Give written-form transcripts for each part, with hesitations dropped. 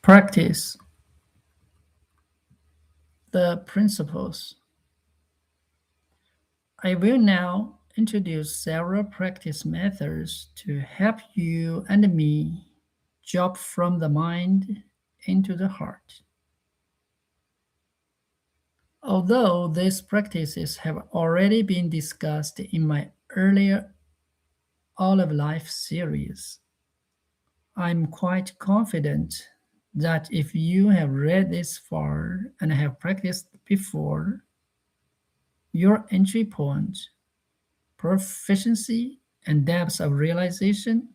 Practice the principles. I will now introduce several practice methods to help you and me jump from the mind into the heart. Although these practices have already been discussed in my earlier All of Life series, I'm quite confident that if you have read this far and have practiced before, your entry point, proficiency, and depth of realization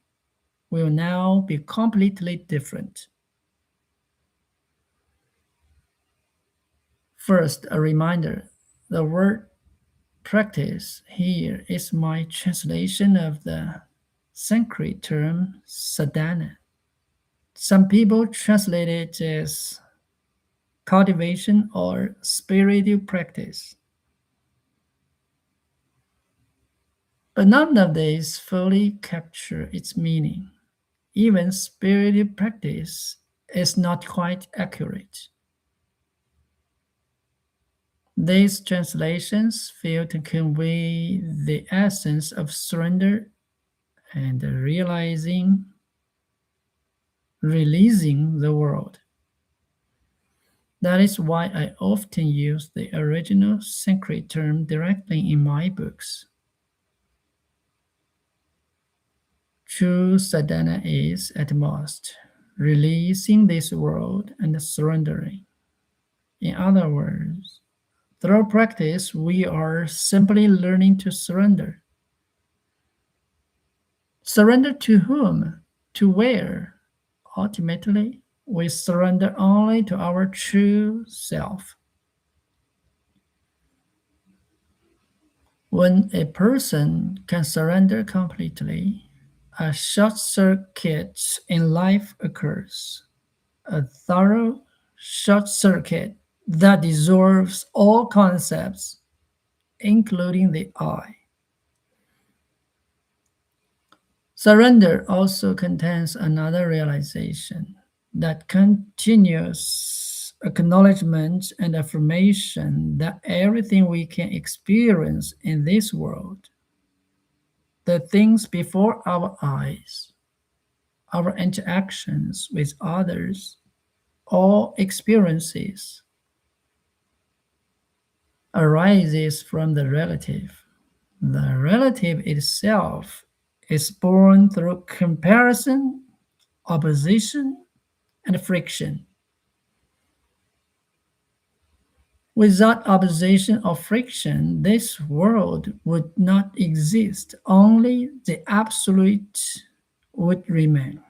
will now be completely different. First, a reminder: the word practice here is my translation of the Sanskrit term sadhana. Some people translate it as cultivation or spiritual practice, but none of these fully capture its meaning. Even spiritual practice is not quite accurate. These translations fail to convey the essence of surrender and releasing the world. That is why I often use the original Sanskrit term directly in my books. True sadhana is, at most, releasing this world and surrendering. In other words, through practice, we are simply learning to surrender. Surrender to whom? To where? Ultimately, we surrender only to our true self. When a person can surrender completely, a short circuit in life occurs, a thorough short circuit that dissolves all concepts, including the I. Surrender also contains another realization, that continuous acknowledgement and affirmation that everything we can experience in this world, the things before our eyes, our interactions with others, all experiences, arises from the relative. The relative itself is born through comparison, opposition, and friction. Without opposition or friction, this world would not exist. Only the absolute would remain.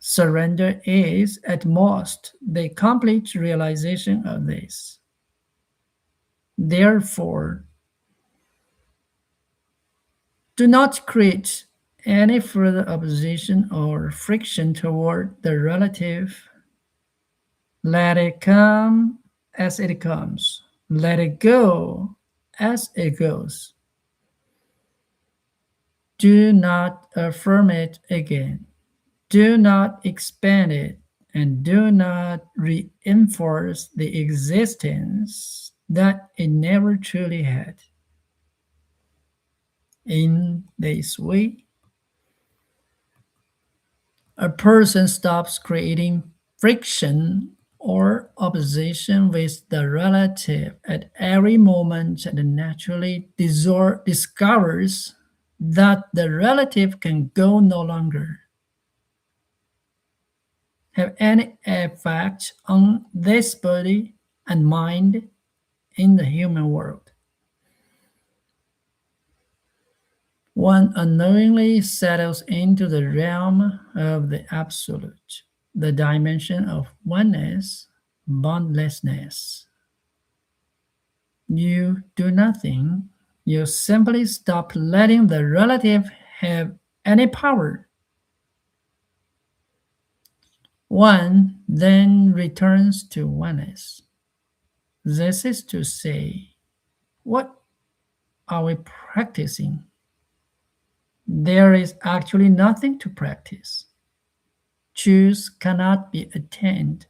Surrender is, at most, the complete realization of this. Therefore, do not create any further opposition or friction toward the relative. Let it come as it comes. Let it go as it goes. Do not affirm it again. Do not expand it, and do not reinforce the existence that it never truly had. In this way, a person stops creating friction or opposition with the relative at every moment and naturally discovers that the relative can go no longer have any effect on this body and mind in the human world. One unknowingly settles into the realm of the absolute, the dimension of oneness, boundlessness. You do nothing, you simply stop letting the relative have any power. One then returns to oneness. This is to say, what are we practicing? There is actually nothing to practice. Truth cannot be attained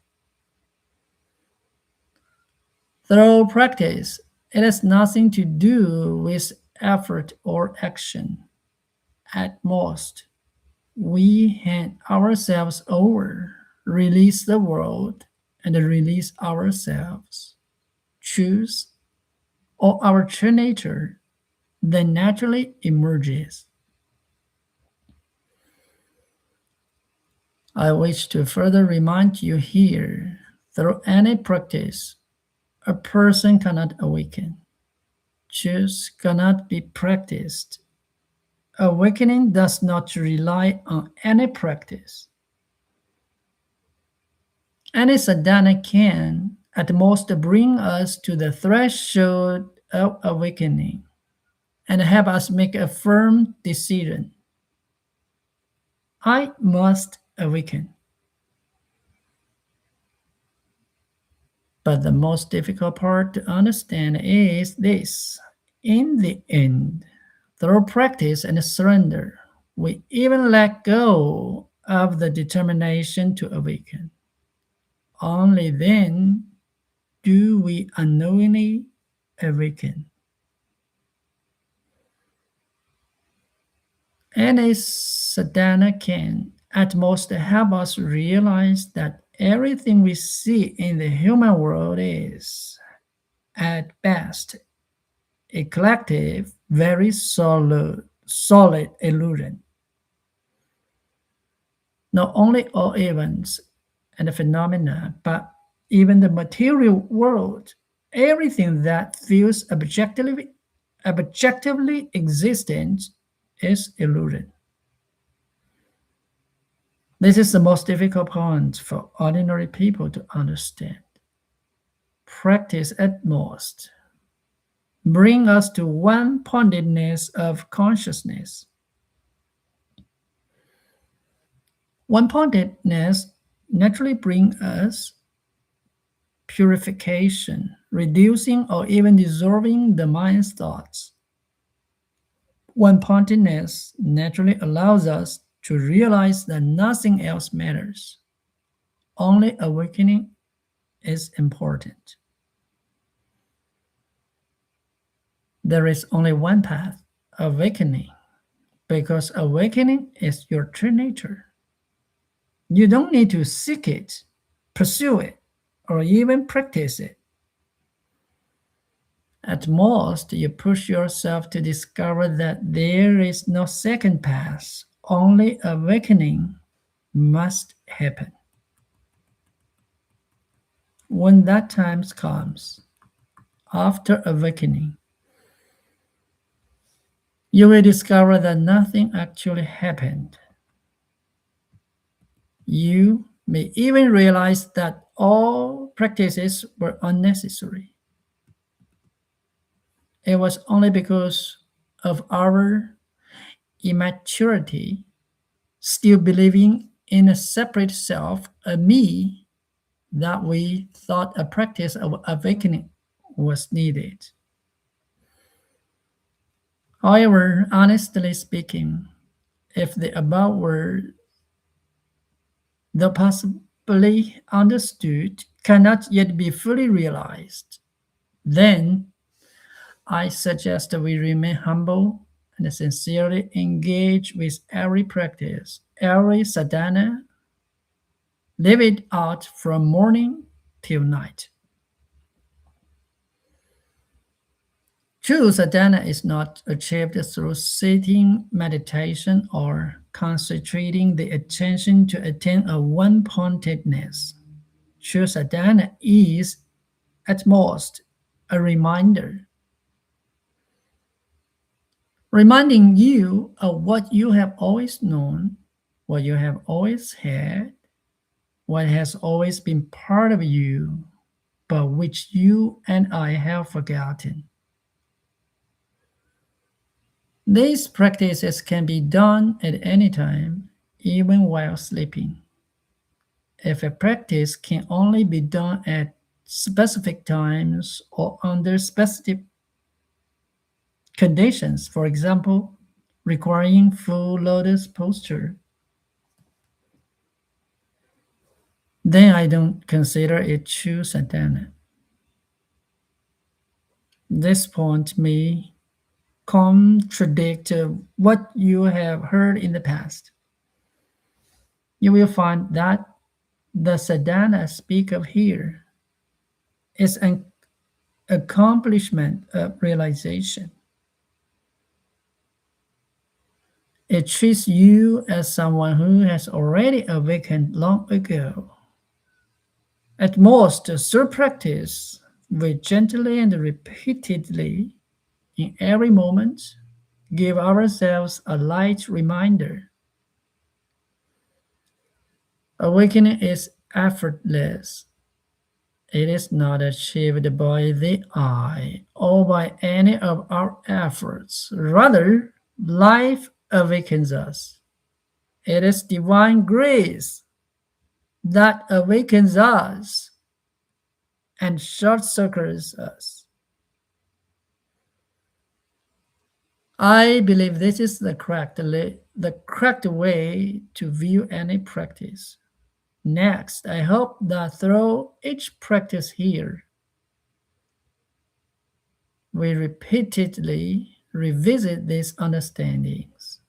through practice. It has nothing to do with effort or action. At most, we hand ourselves over, release the world, and release ourselves. Choose or our true nature then naturally emerges. I wish to further remind you here through any practice, a person cannot awaken. Choose cannot be practiced. Awakening does not rely on any practice. Any sadhana can, at most, bring us to the threshold of awakening and have us make a firm decision. I must awaken. But the most difficult part to understand is this. In the end, through practice and surrender, we even let go of the determination to awaken. Only then do we unknowingly awaken. Any sadhana can at most help us realize that everything we see in the human world is, at best, a collective, very solid illusion. Not only all events and phenomena, but even the material world, everything that feels objectively existent is illusion. This is the most difficult point for ordinary people to understand. Practice at most bring us to one pointedness of consciousness. One pointedness naturally brings us purification, reducing or even dissolving the mind's thoughts. One pointedness naturally allows us to realize that nothing else matters. Only awakening is important. There is only one path, awakening, because awakening is your true nature. You don't need to seek it, pursue it, or even practice it. At most, you push yourself to discover that there is no second path, only awakening must happen. When that time comes, after awakening, you will discover that nothing actually happened. You may even realize that all practices were unnecessary. It was only because of our immaturity, still believing in a separate self, a me, that we thought a practice of awakening was needed. However, honestly speaking, if the above were though possibly understood, cannot yet be fully realized, then I suggest that we remain humble and sincerely engage with every practice, every sadhana, live it out from morning till night. True sadhana is not achieved through sitting meditation or concentrating the attention to attain a one pointedness. True sadhana is, at most, a reminder, reminding you of what you have always known, what you have always had, what has always been part of you, but which you and I have forgotten. These practices can be done at any time, even while sleeping. If a practice can only be done at specific times or under specific conditions, for example, requiring full lotus posture, then I don't consider it true sadhana. This point may contradict what you have heard in the past. You will find that the sadhana speak of here is an accomplishment of realization. It treats you as someone who has already awakened long ago. At most, through practice, we gently and repeatedly, in every moment, give ourselves a light reminder. Awakening is effortless. It is not achieved by the eye or by any of our efforts. Rather, life awakens us. It is divine grace that awakens us and short circuits us. I believe this is the correct way to view any practice. Next, I hope that through each practice here, we repeatedly revisit these understandings.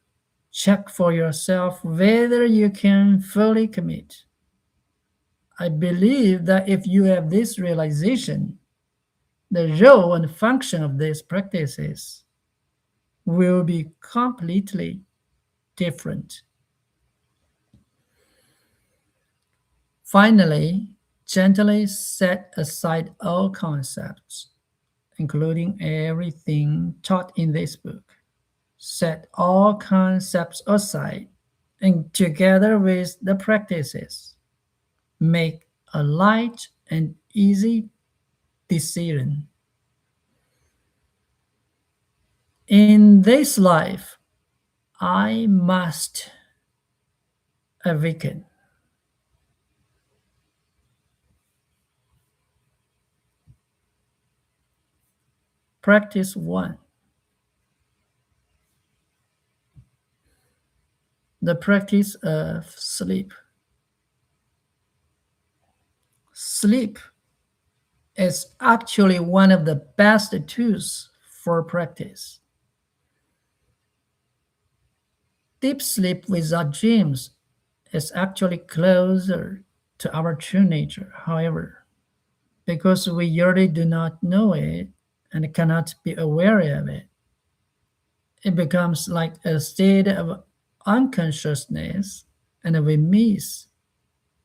Check for yourself whether you can fully commit. I believe that if you have this realization, the role and function of these practices will be completely different. Finally, gently set aside all concepts, including everything taught in this book. Set all concepts aside and together with the practices, make a light and easy decision. In this life, I must awaken. Practice 1. The practice of sleep. Sleep is actually one of the best tools for practice. Deep sleep without dreams is actually closer to our true nature, however, because we usually do not know it and cannot be aware of it. It becomes like a state of unconsciousness, and we miss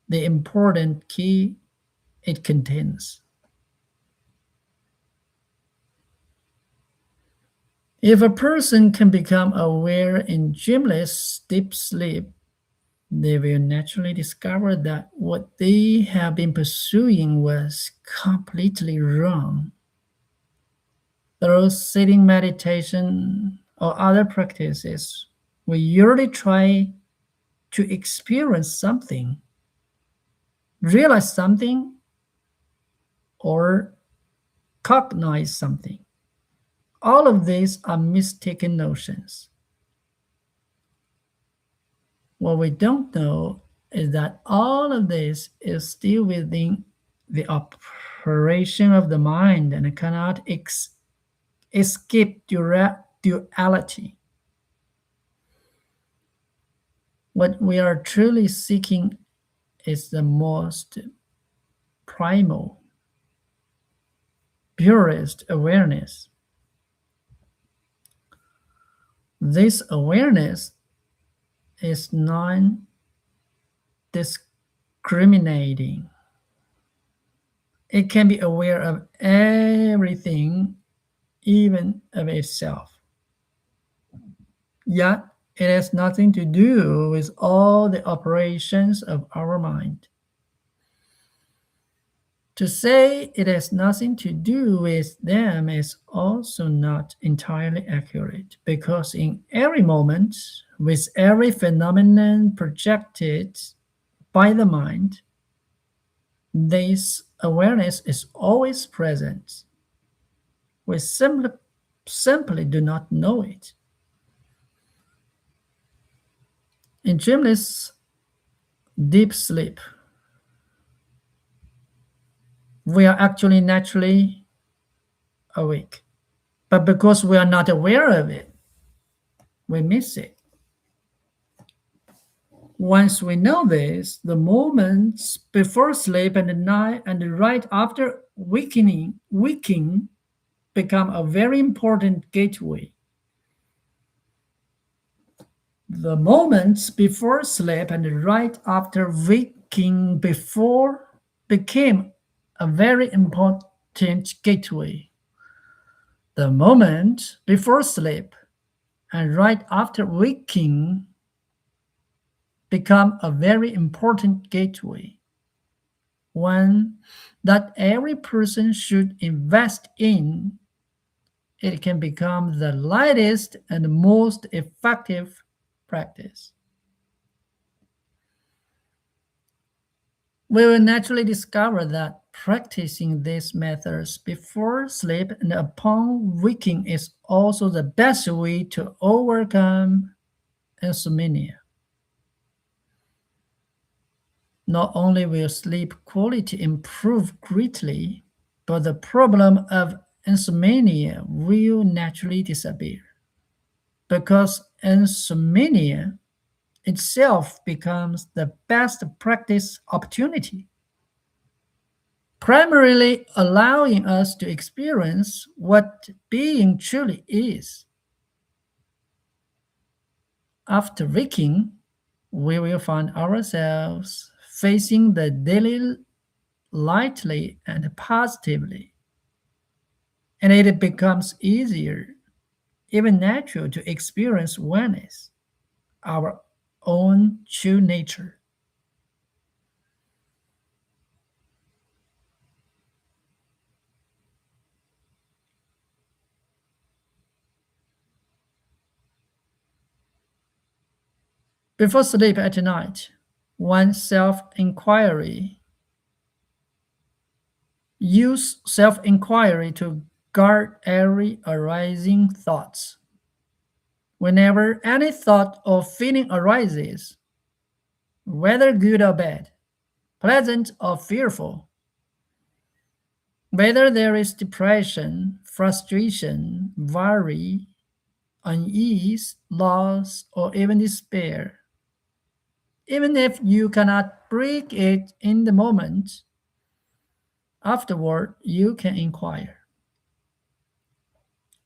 the important key it contains. If a person can become aware in dreamless deep sleep, they will naturally discover that what they have been pursuing was completely wrong. Through sitting meditation or other practices, we usually try to experience something, realize something, or cognize something. All of these are mistaken notions. What we don't know is that all of this is still within the operation of the mind and cannot escape duality. What we are truly seeking is the most primal, purest awareness. This awareness is non discriminating. It can be aware of everything, even of itself. Yet, it has nothing to do with all the operations of our mind. To say it has nothing to do with them is also not entirely accurate, because in every moment, with every phenomenon projected by the mind, this awareness is always present. We simply do not know it. In dreamless deep sleep, We are actually naturally awake. But because we are not aware of it, we miss it. Once we know this, the moments before sleep and the night and right after waking become a very important gateway. The moments before sleep and right after waking before became a very important gateway. The moment before sleep and right after waking become a very important gateway, one that every person should invest in. It can become the lightest and most effective practice. We will naturally discover that practicing these methods before sleep and upon waking is also the best way to overcome insomnia. Not only will sleep quality improve greatly, but the problem of insomnia will naturally disappear because insomnia itself becomes the best practice opportunity, primarily allowing us to experience what being truly is. After waking, we will find ourselves facing the daily lightly and positively, and it becomes easier, even natural, to experience oneness, our own true nature. Before sleep at night, one self inquiry. Use self inquiry to guard every arising thoughts. Whenever any thought or feeling arises, whether good or bad, pleasant or fearful, whether there is depression, frustration, worry, unease, loss, or even despair, even if you cannot break it in the moment, afterward you can inquire.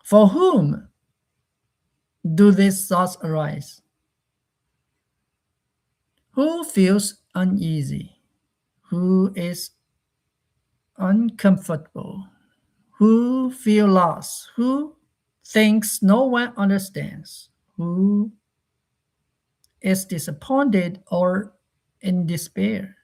For whom do these thoughts arise? Who feels uneasy? Who is uncomfortable? Who feel lost? Who thinks no one understands? Who is disappointed or in despair?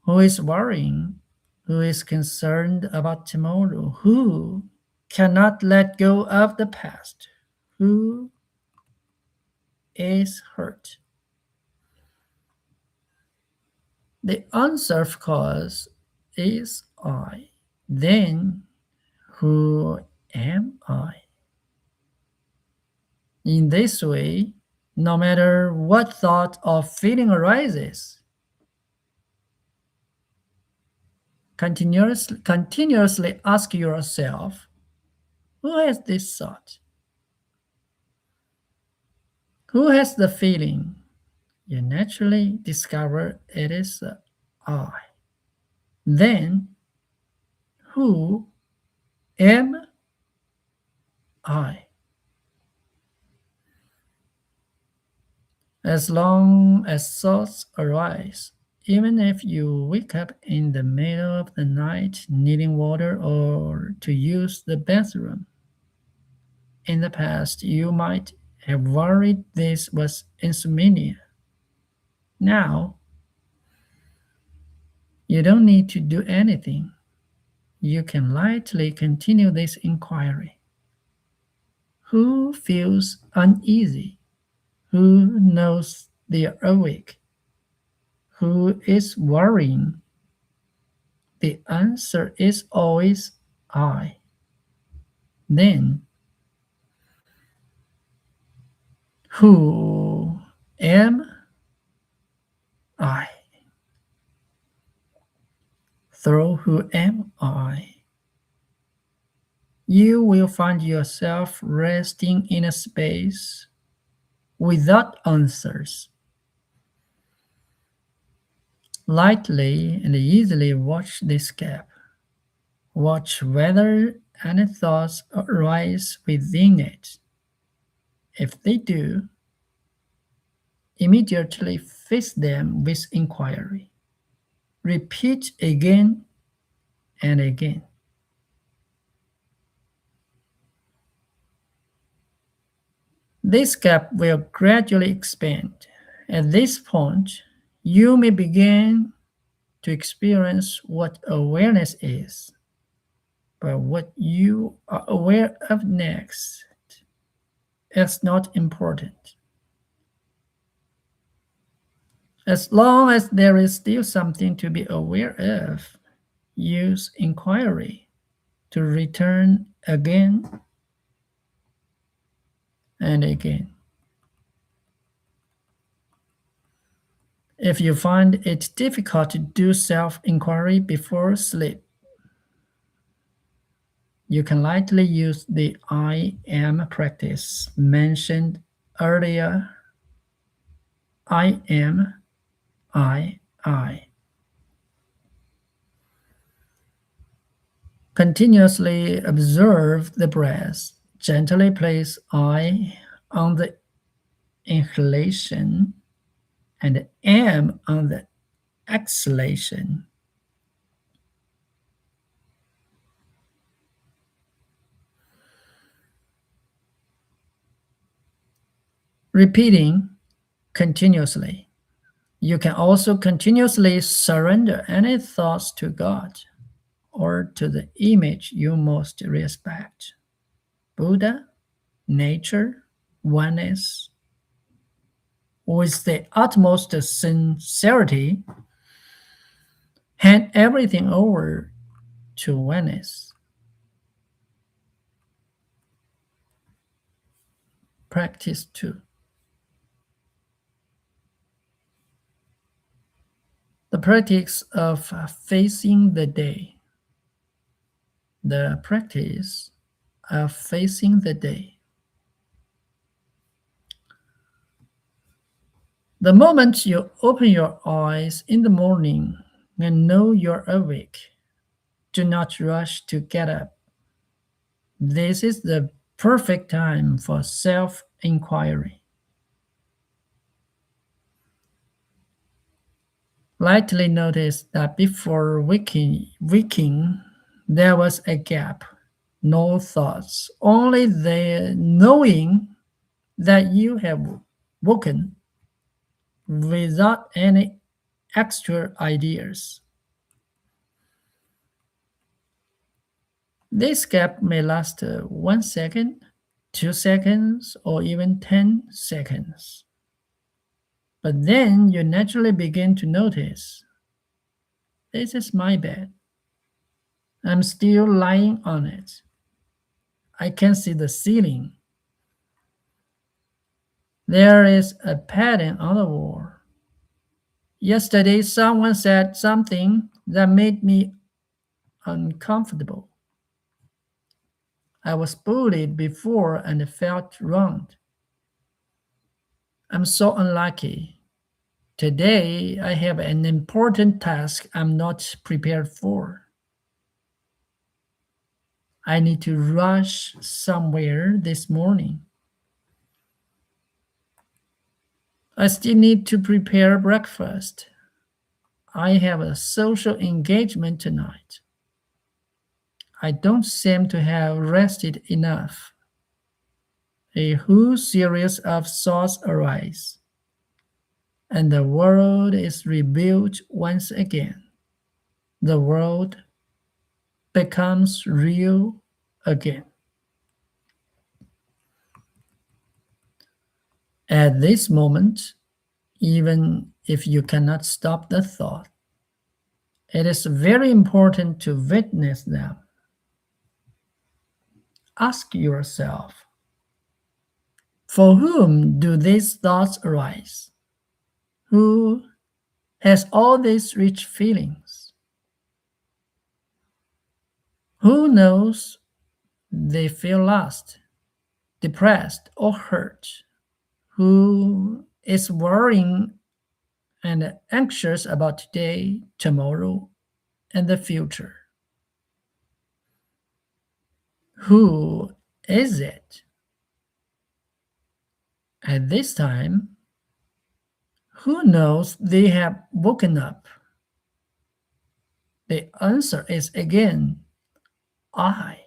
Who is worrying? Who is concerned about tomorrow? Who cannot let go of the past? Who is hurt? The answer, of course, is I. Then, who am I? In this way, no matter what thought or feeling arises, continuously ask yourself, who has this thought? Who has the feeling? You naturally discover it is I. Then, who am I? As long as thoughts arise, even if you wake up in the middle of the night needing water or to use the bathroom, in the past you might have worried this was insomnia. Now, you don't need to do anything. You can lightly continue this inquiry. Who feels uneasy? Who knows they are awake? Who is worrying? The answer is always I. Then, who am I? through who am I, you will find yourself resting in a space without answers. Lightly and easily watch this gap. Watch whether any thoughts arise within it. If they do, immediately face them with inquiry. Repeat again and again. This gap will gradually expand. At this point, you may begin to experience what awareness is, but what you are aware of next is not important. As long as there is still something to be aware of, use inquiry to return again and again. If you find it difficult to do self inquiry before sleep, you can lightly use the I am practice mentioned earlier. I am, I. Continuously observe the breath. Gently place I on the inhalation and am on the exhalation. Repeating continuously. You can also continuously surrender any thoughts to God or to the image you most respect: Buddha, nature, oneness. With the utmost sincerity, hand everything over to oneness. Practice 2. The practice of facing the day. The practice of facing the day. The moment you open your eyes in the morning and know you're awake, do not rush to get up. This is the perfect time for self inquiry. Lightly notice that before waking, there was a gap, no thoughts, only the knowing that you have woken without any extra ideas. This gap may last 1 second, 2 seconds, or even 10 seconds. But then you naturally begin to notice, this is my bed. I'm still lying on it. I can see the ceiling. There is a pattern on the wall. Yesterday, someone said something that made me uncomfortable. I was bullied before and felt wronged. I'm so unlucky. Today, I have an important task I'm not prepared for. I need to rush somewhere this morning. I still need to prepare breakfast. I have a social engagement tonight. I don't seem to have rested enough. A whole series of thoughts arise, and the world is rebuilt once again. The world becomes real again. At this moment, even if you cannot stop the thought, it is very important to witness them. Ask yourself, for whom do these thoughts arise? Who has all these rich feelings? Who knows they feel lost, depressed, or hurt? Who is worrying and anxious about today, tomorrow, and the future? Who is it? At this time, who knows they have woken up? The answer is again, I.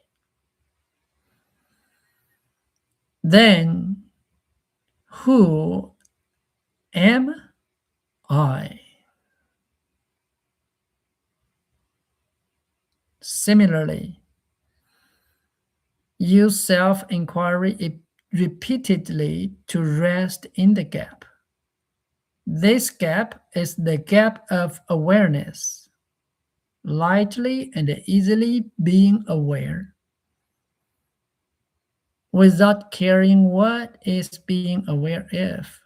Then, who am I? Similarly, use self inquiry repeatedly to rest in the gap. This gap is the gap of awareness, lightly and easily being aware, without caring what is being aware of.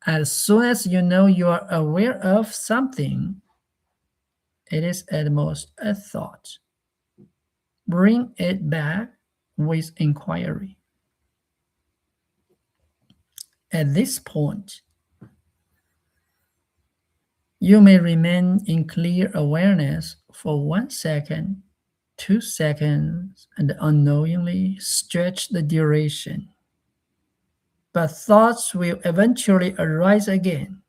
As soon as you know you are aware of something, it is at most a thought. Bring it back with inquiry. At this point, you may remain in clear awareness for 1 second, 2 seconds, and unknowingly stretch the duration. But thoughts will eventually arise again.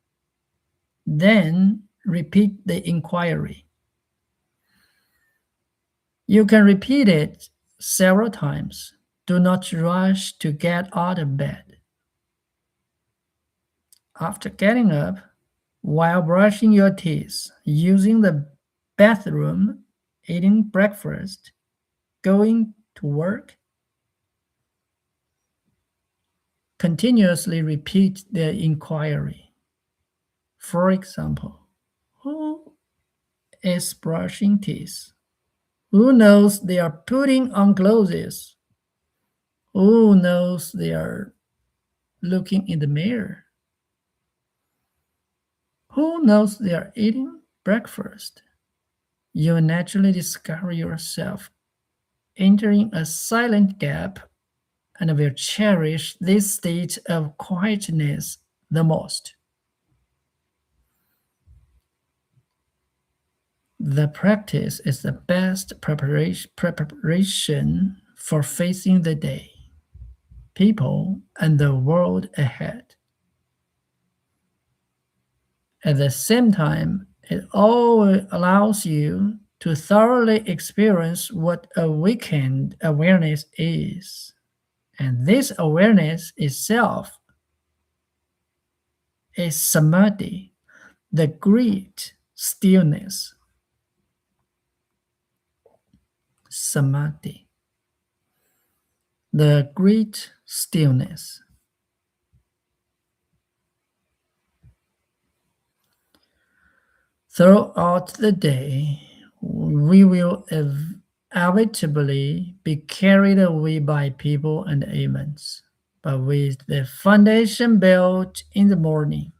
Then repeat the inquiry. You can repeat it several times. Do not rush to get out of bed. After getting up, while brushing your teeth, using the bathroom, eating breakfast, going to work, continuously repeat the inquiry. For example, who is brushing teeth? Who knows they are putting on clothes? Who knows they are looking in the mirror? Who knows they are eating breakfast? You naturally discover yourself entering a silent gap and will cherish this state of quietness the most. The practice is the best preparation for facing the day, people, and the world ahead. At the same time, it always allows you to thoroughly experience what awakened awareness is. And this awareness itself is samadhi, the great stillness. Samadhi, the great stillness. Throughout the day, we will inevitably be carried away by people and events. But with the foundation built in the morning,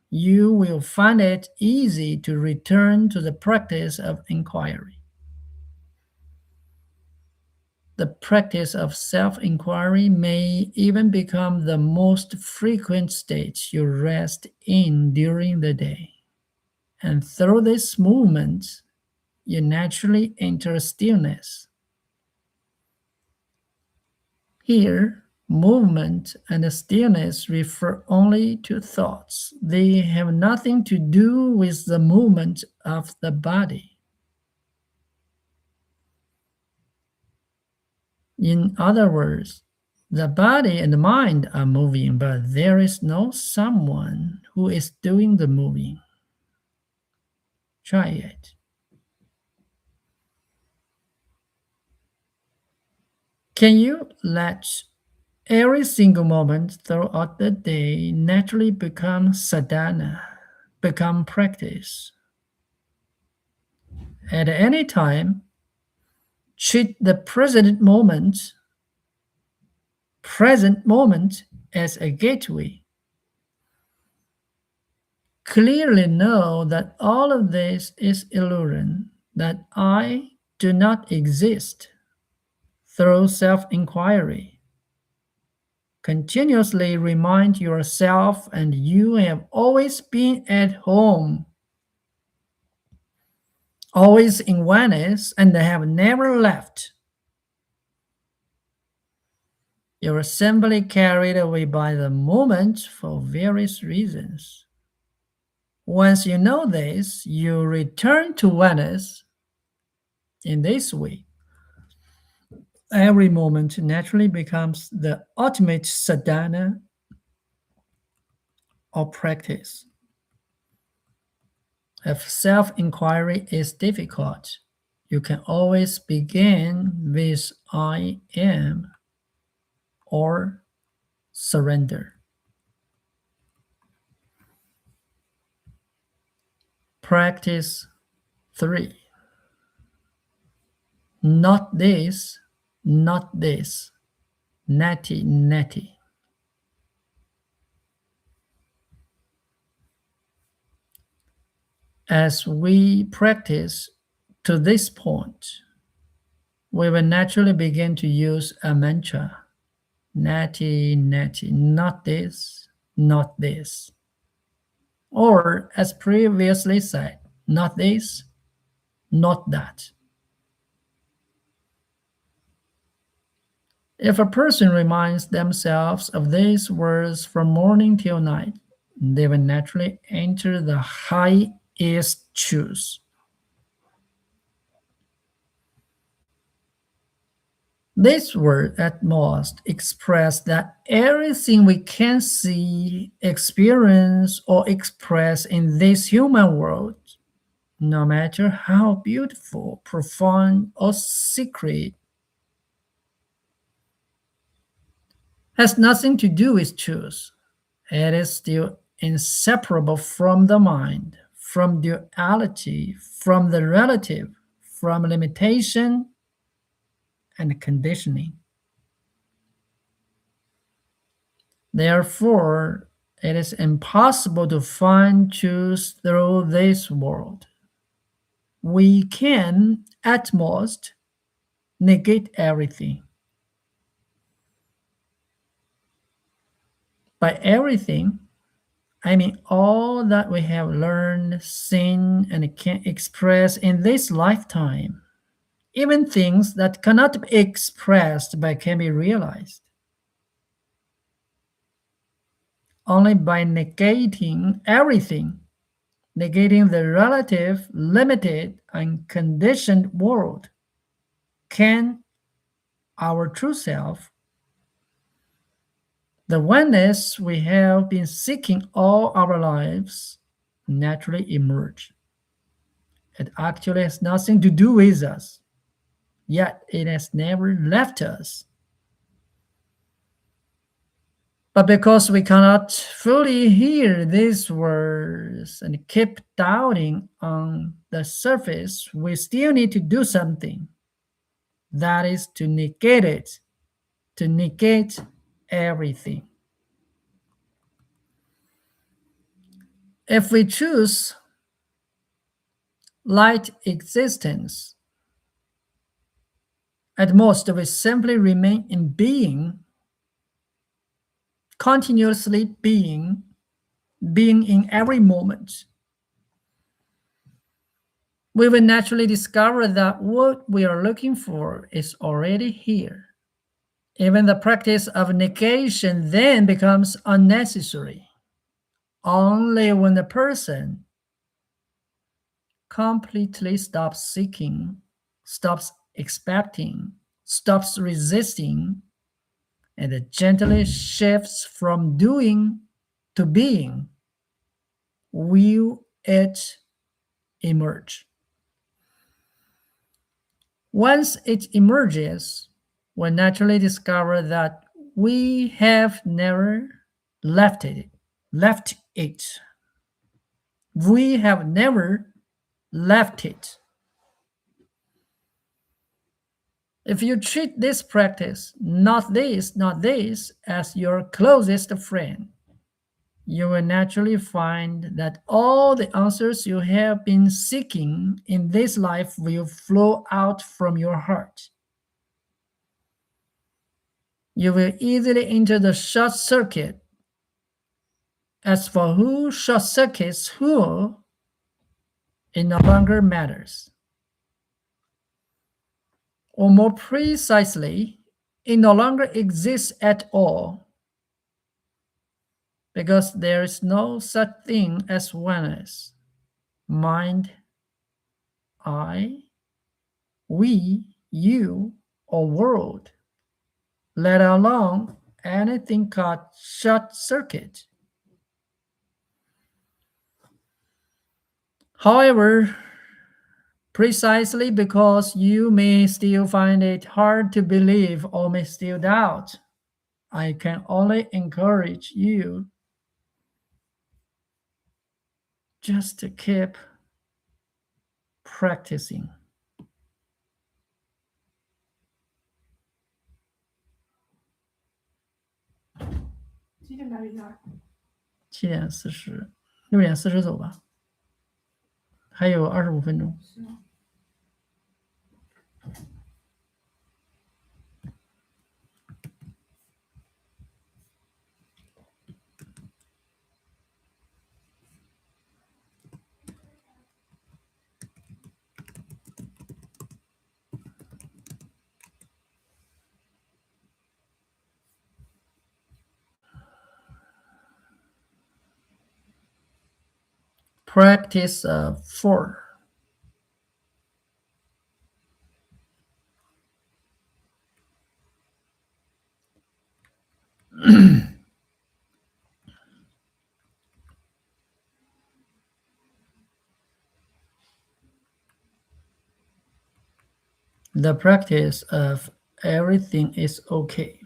you will find it easy to return to the practice of inquiry. The practice of self inquiry may even become the most frequent state you rest in during the day. And through this movement, you naturally enter stillness. Here, movement and stillness refer only to thoughts. They have nothing to do with the movement of the body. In other words, the body and the mind are moving, but there is no someone who is doing the moving. Try it. Can you let every single moment throughout the day naturally become sadhana, become practice? At any time, treat the present moment as a gateway. Clearly know that all of this is illusion, that I do not exist. Through self inquiry, continuously remind yourself and you have always been at home, always in oneness, and have never left. You're simply carried away by the moment for various reasons. Once you know this, you return to oneness in this way. Every moment naturally becomes the ultimate sadhana or practice. If self inquiry is difficult, you can always begin with I am or surrender. Practice 3. Not this, not this. Natty, natty. As we practice to this point, we will naturally begin to use a mantra. Natty, natty, not this, not this. Or, as previously said, not this, not that. If a person reminds themselves of these words from morning till night, they will naturally enter the highest truth. This word at most express that everything we can see, experience, or express in this human world, no matter how beautiful, profound, or secret, has nothing to do with truth. It is still inseparable from the mind, from duality, from the relative, from limitation and conditioning. Therefore, it is impossible to find truth through this world. We can, at most, negate everything. By everything, I mean all that we have learned, seen, and can express in this lifetime, even things that cannot be expressed but can be realized. Only by negating everything, negating the relative, limited, and conditioned world, can our true self, the oneness we have been seeking all our lives, naturally emerge. It actually has nothing to do with us, yet it has never left us. But because we cannot fully hear these words and keep doubting on the surface, we still need to do something. That is to negate it, to negate everything. If we choose light existence, at most we simply remain in being, continuously being in every moment. We will naturally discover that what we are looking for is already here. Even the practice of negation then becomes unnecessary. Only when the person completely stops seeking, stops expecting, stops resisting, and it gently shifts from doing to being, will it emerge. Once it emerges, we naturally discover that we have never left it. Left it. We have never left it. If you treat this practice, not this, as your closest friend, you will naturally find that all the answers you have been seeking in this life will flow out from your heart. You will easily enter the short circuit. As for who short circuits who, it no longer matters. Or more precisely, it no longer exists at all, because there is no such thing as oneness. Mind, I, we, you, or world, let alone anything called short circuit. However, precisely because you may still find it hard to believe or may still doubt, I can only encourage you just to keep practicing. 7:40，6:40走吧，还有25分钟。Practice 4. The practice of everything is okay.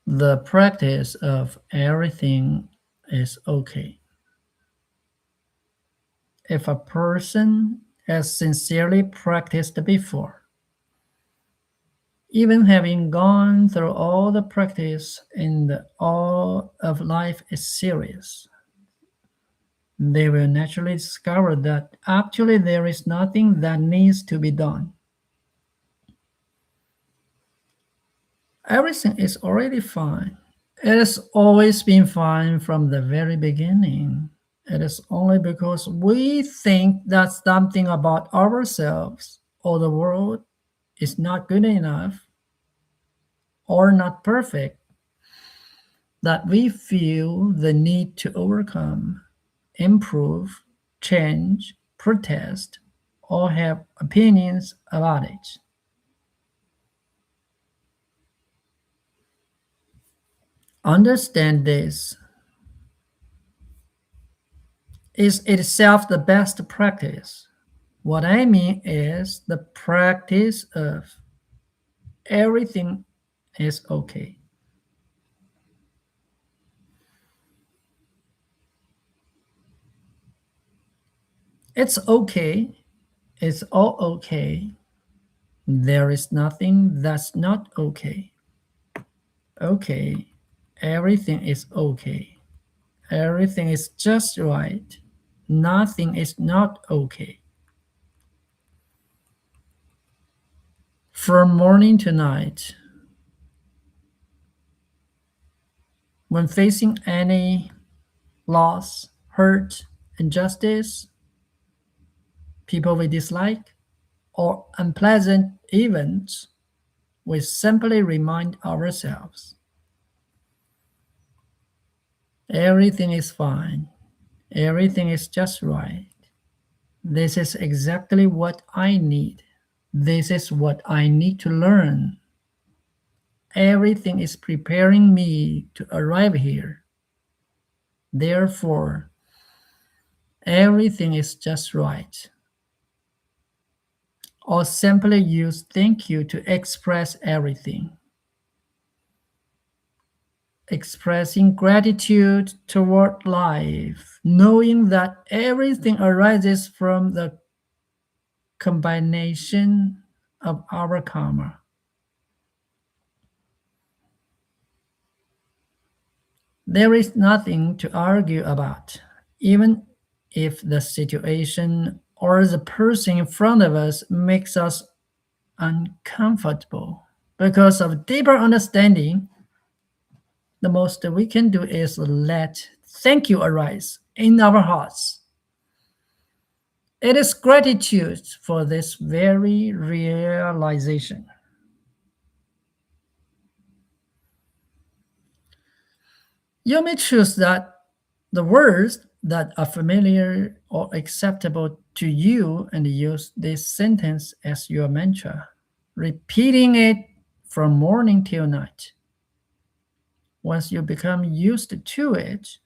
The practice of everything is okay. If a person has sincerely practiced before, even having gone through all the practice in the all of life is serious, they will naturally discover that actually there is nothing that needs to be done. Everything is already fine. It has always been fine from the very beginning. It is only because we think that something about ourselves or the world is not good enough or not perfect that we feel the need to overcome, improve, change, protest, or have opinions about it. Understand this is itself the best practice. What I mean is the practice of everything is okay. It's okay. It's all okay. There is nothing that's not okay. Okay. Everything is okay. Everything is just right. Nothing is not okay. From morning to night, when facing any loss, hurt, injustice, people we dislike, or unpleasant events, we simply remind ourselves everything is fine, everything is just right. This is exactly what I need. This is what I need to learn. Everything is preparing me to arrive here. Therefore, everything is just right. Or simply use thank you to express everything. Expressing gratitude toward life, knowing that everything arises from the combination of our karma. There is nothing to argue about, even if the situation or the person in front of us makes us uncomfortable. Because of deeper understanding, the most we can do is let thank you arise in our hearts. It is gratitude for this very realization. You may choose that the words that are familiar or acceptable to you and use this sentence as your mantra, repeating it from morning till night. Once you become used to it,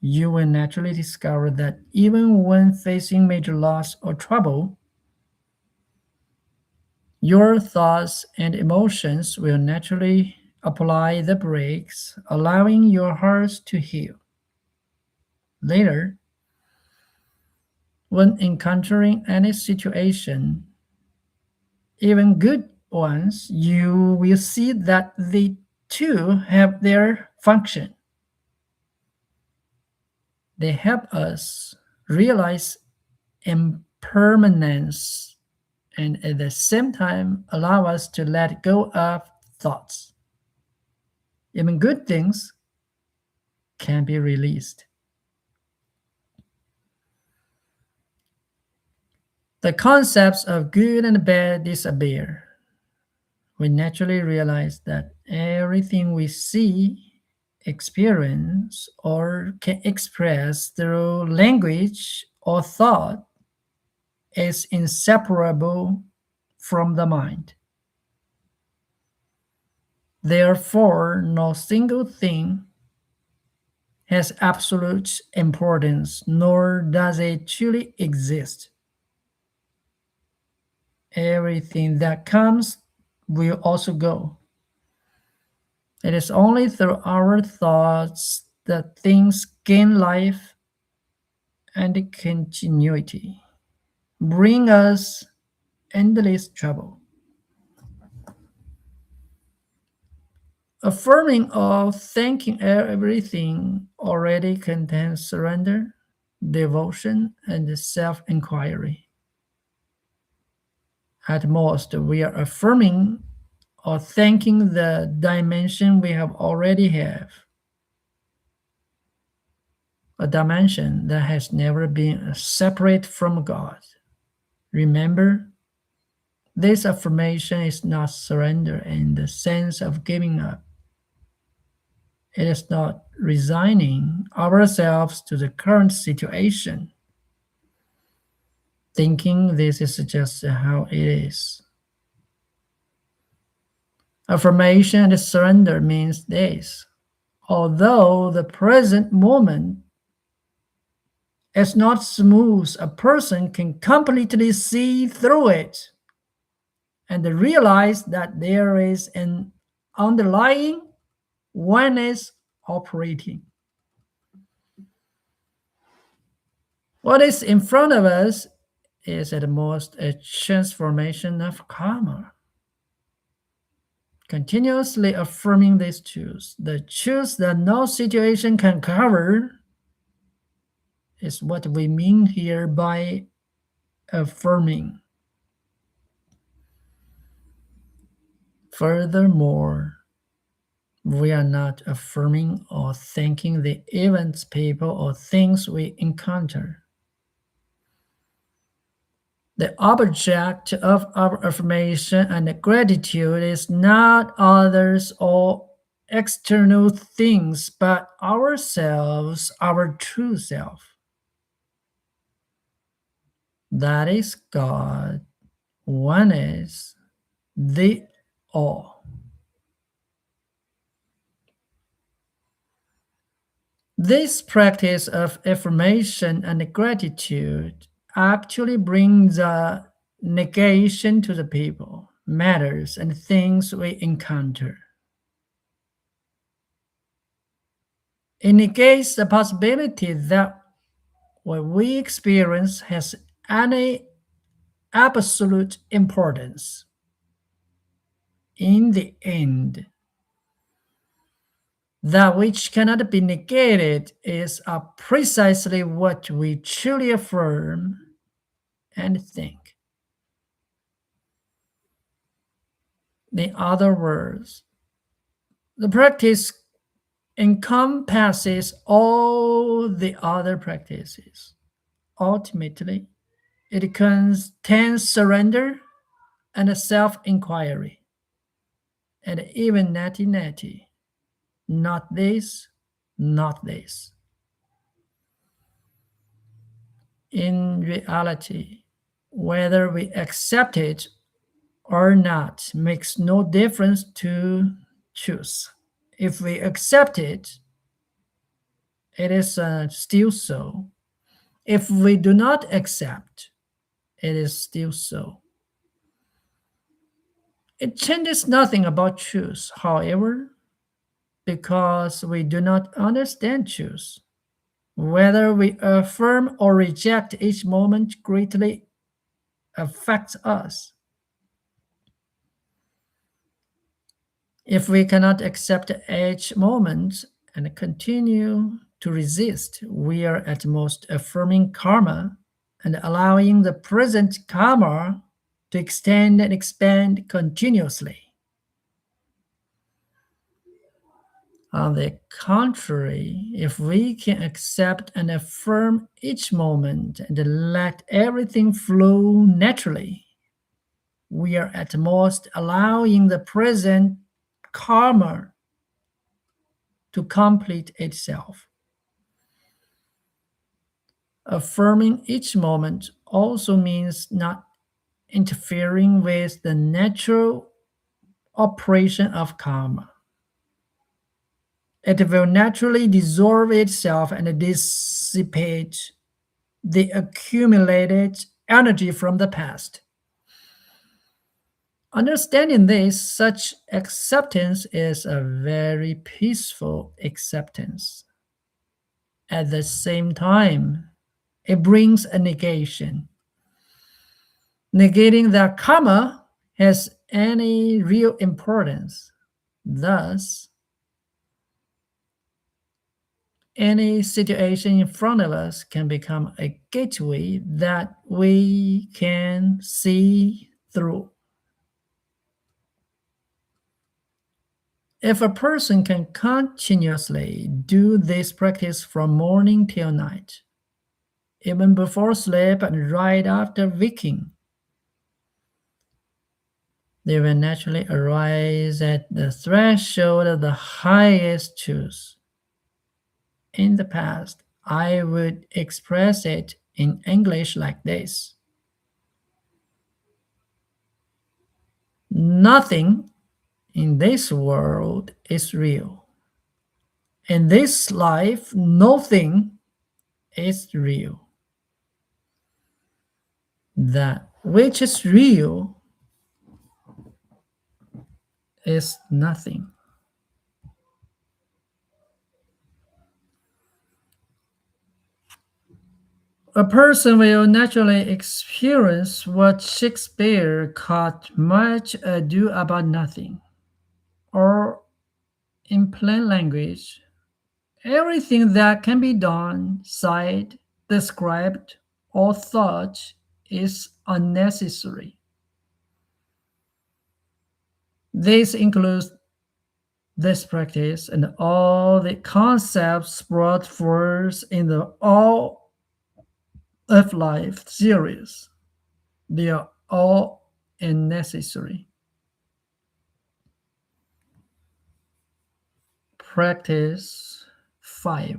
you will naturally discover that even when facing major loss or trouble, your thoughts and emotions will naturally apply the brakes, allowing your heart to heal. Later, when encountering any situation, even good ones, you will see that they too have their function. They help us realize impermanence and at the same time allow us to let go of thoughts. Even good things can be released. The concepts of good and bad disappear. We naturally realize that everything we see, experience, or can express through language or thought is inseparable from the mind. Therefore, no single thing has absolute importance, nor does it truly exist. Everything that comes will also go. It is only through our thoughts that things gain life and continuity, bring us endless trouble. Affirming or thanking everything already contains surrender, devotion, and self inquiry. At most, we are affirming or thanking the dimension we have already have, a dimension that has never been separate from God. Remember, this affirmation is not surrender in the sense of giving up. It is not resigning ourselves to the current situation, thinking this is just how it is. Affirmation and surrender means this. Although the present moment is not smooth, a person can completely see through it and realize that there is an underlying oneness operating. What is in front of us is at most a transformation of karma. Continuously affirming these truths, the truths that no situation can cover, is what we mean here by affirming. Furthermore, we are not affirming or thanking the events, people, or things we encounter. The object of our affirmation and gratitude is not others or external things, but ourselves, our true self. That is God, one is the all. This practice of affirmation and gratitude actually brings a negation to the people, matters, and things we encounter. It negates the possibility that what we experience has any absolute importance. In the end, That which cannot be negated is precisely what we truly affirm and think. In other words, the practice encompasses all the other practices. Ultimately, it contains surrender and self inquiry, and even natty natty. Not this, not this. In reality, whether we accept it or not makes no difference to choose. If we accept it, it is still so. If we do not accept, it is still so. It changes nothing about choose, however, because we do not understand choose. Whether we affirm or reject each moment greatly affects us. If we cannot accept each moment and continue to resist, we are at most affirming karma and allowing the present karma to extend and expand continuously. On the contrary, if we can accept and affirm each moment and let everything flow naturally, we are at most allowing the present karma to complete itself. Affirming each moment also means not interfering with the natural operation of karma. It will naturally dissolve itself and dissipate the accumulated energy from the past. Understanding this, such acceptance is a very peaceful acceptance. At the same time, it brings a negation. Negating that karma has any real importance. Thus, any situation in front of us can become a gateway that we can see through. If a person can continuously do this practice from morning till night, even before sleep and right after waking, they will naturally arise at the threshold of the highest truth. In the past, I would express it in English like this: nothing in this world is real. In this life, nothing is real. That which is real is nothing. A person will naturally experience what Shakespeare called much ado about nothing, or in plain language, everything that can be done, said, described, or thought is unnecessary. This includes this practice and all the concepts brought forth in the All of Life series. They are all unnecessary. Practice 5.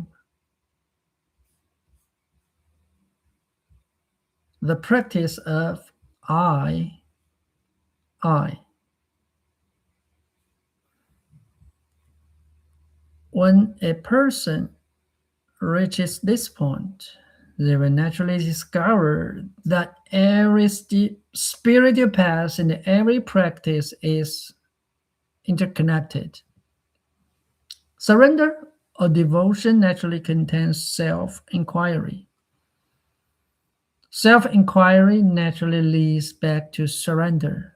The practice of I, I. When a person reaches this point, they will naturally discover that every spiritual path and every practice is interconnected. Surrender or devotion naturally contains self inquiry. Self inquiry naturally leads back to surrender.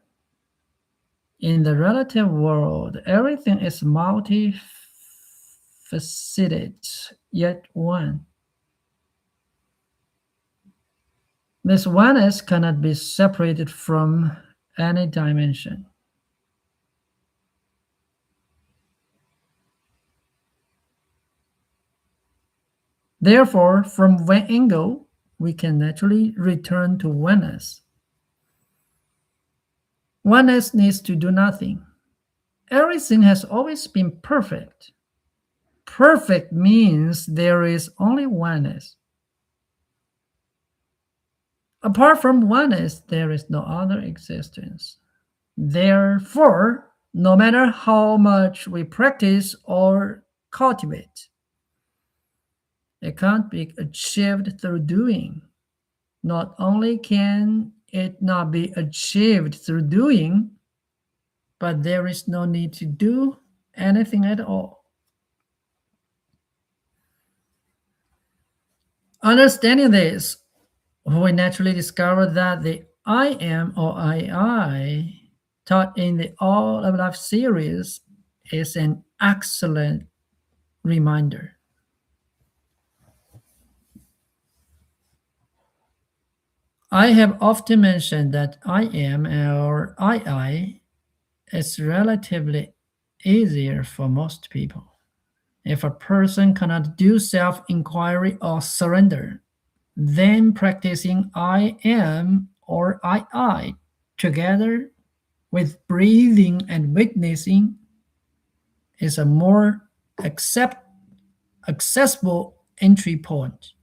In the relative world, everything is multifaceted. multifaceted, yet one. This oneness cannot be separated from any dimension. Therefore, from one angle, we can naturally return to oneness. Oneness needs to do nothing. Everything has always been perfect. Perfect means there is only oneness. Apart from oneness, there is no other existence. Therefore, no matter how much we practice or cultivate, it can't be achieved through doing. Not only can it not be achieved through doing, but there is no need to do anything at all. Understanding this, we naturally discover that the I am or I taught in the All of Life series is an excellent reminder. I have often mentioned that I am or I is relatively easier for most people. If a person cannot do self inquiry or surrender, then practicing I am or I together with breathing and witnessing is a more accept, accessible entry point.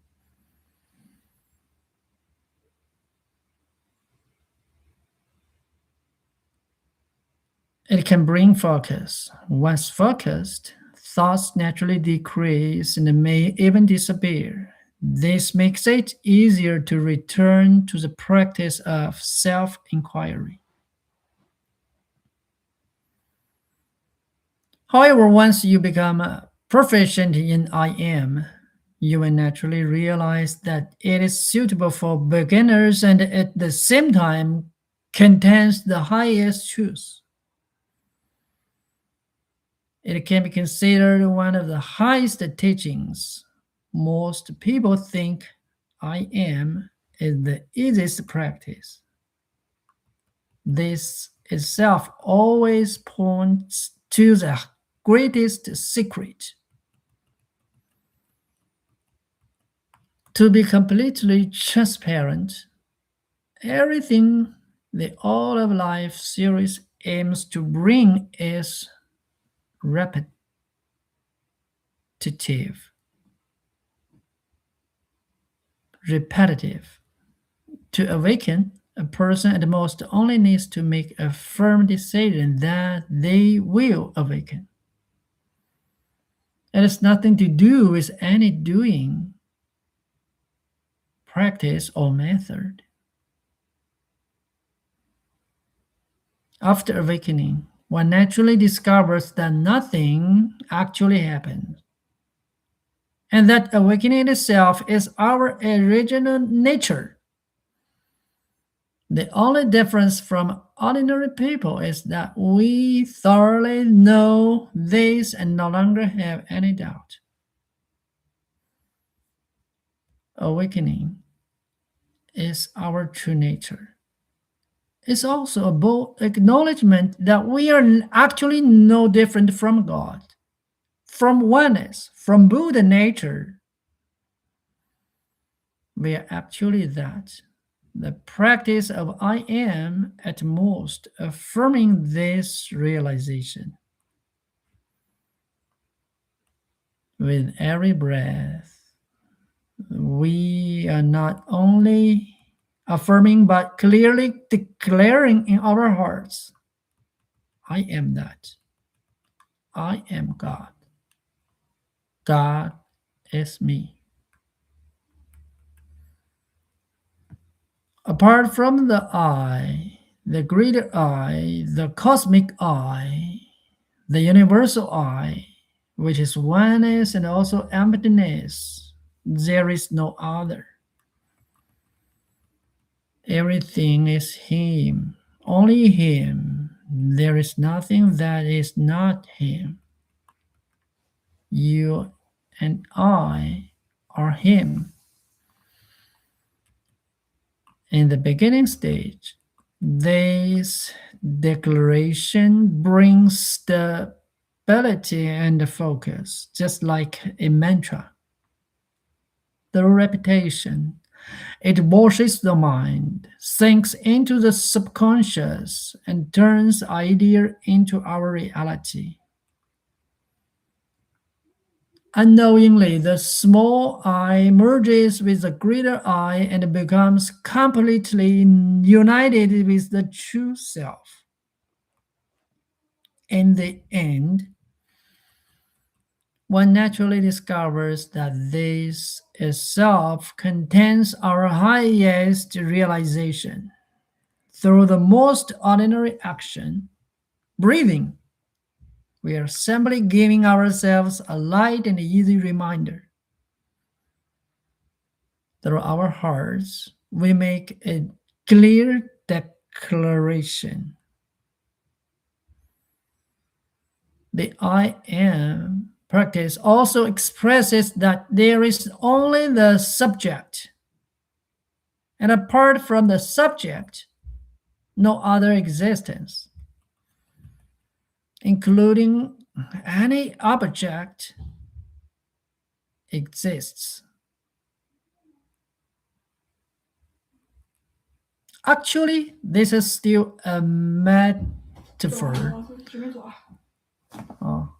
It can bring focus. Once focused, thoughts naturally decrease and may even disappear. This makes it easier to return to the practice of self inquiry. However, once you become proficient in I am, you will naturally realize that it is suitable for beginners and at the same time contains the highest truth. It can be considered one of the highest teachings. Most people think I am is the easiest practice. This itself always points to the greatest secret. To be completely transparent, everything the All of Life series aims to bring is repetitive, repetitive. To awaken, a person at most only needs to make a firm decision that they will awaken. It has nothing to do with any doing, practice, or method. After awakening, one naturally discovers that nothing actually happens, and that awakening itself is our original nature. The only difference from ordinary people is that we thoroughly know this and no longer have any doubt. Awakening is our true nature. It's also a bold acknowledgement that we are actually no different from God, from oneness, from Buddha nature. We are actually that. The practice of I am at most affirming this realization. With every breath, we are not only affirming but clearly declaring in our hearts, I am that. I am God. God is me. Apart from the I, the greater I, the cosmic I, the universal I, which is oneness and also emptiness, there is no other. Everything is Him, only Him. There is nothing that is not Him. You and I are Him. In the beginning stage, this declaration brings stability and focus, just like a mantra. Through repetition, it washes the mind, sinks into the subconscious, and turns idea into our reality. Unknowingly, the small I merges with the greater I and becomes completely united with the true self. In the end, one naturally discovers that this self contains our highest realization through the most ordinary action, breathing. We are simply giving ourselves a light and easy reminder. Through our hearts, we make a clear declaration. The I am practice also expresses that there is only the subject, and apart from the subject, no other existence, including any object, exists. Actually, this is still a metaphor. 哦，